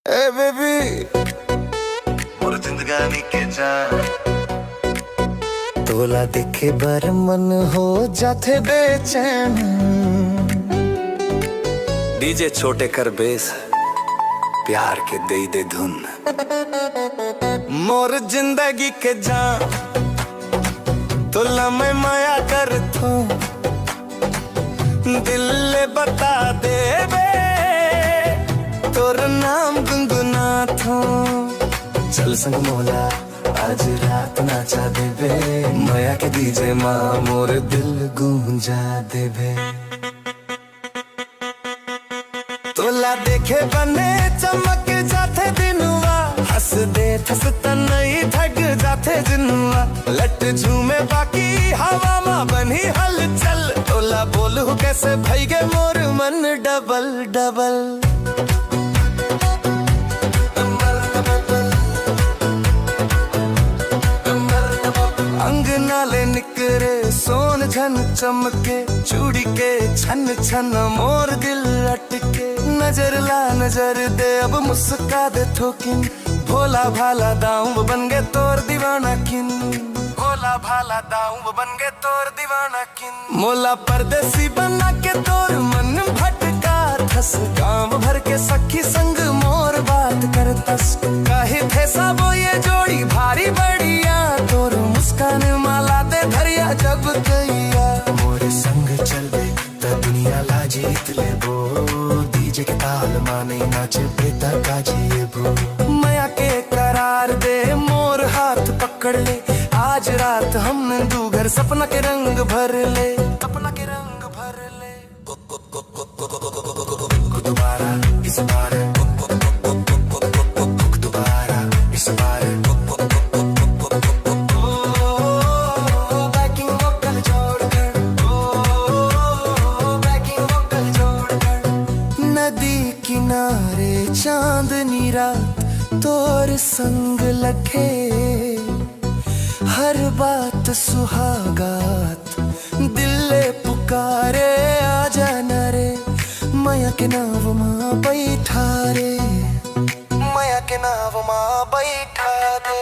ए baby मोर जिंदगानी के जान तोला देखे बर मन हो जाते बेचैन। डीजे छोटे कर बेस प्यार के दे धुन। मोर जिंदगी के जान तोला मैं माया कर थो दिल ले बता दे बे तोर नाम गुनगुना थो। चल संग मोला आज रात नाचा देबे माया के डीजे माँ मोर दिल गूंजा देबे। तोला देखे बने चमक जाते दिनुआ हंस दे थस तनई थक जाते जिनुआ लट झूमे बाकी हवा माँ बनी हलचल। तोला बोलू कैसे भईगे मोर मन डबल डबल। अंग नाले निकरे सोन झन चमके चूड़ी के छन छन मोर दिल अटके। नजर ला नजर दे अब मुस्का दे थोकिन भोला भाला दाऊं बन गए तोर दीवाना किन। भोला भाला दाऊं बन गए तोर दीवाना किन। मोला परदेसी बना के तोर मन भटका थस गांव भर के सखी संग मोर बात करतस। काहे थे सबो ये जोड़ी भारी बढ़िया तोर मुस्कान माला दे धरिया जब गैया। मोरे संग चल बे त दुनिया ला जीत ले बो डीजे के ताल माने नाचे बेटा गाजिए बो। माया के करार दे मोर हाथ पकड़ ले आज रात हम दू घर सपना के रंग भर ले। सपना के रंग भर ले दोबारा इस बार दोबारा इस बार। किनारे चांदनी रात तोर संग लखे हर बात सुहागात दिले पुकारे आजा नरे माया के नाव माँ बैठा रे। माया के नाव माँ बैठा दे।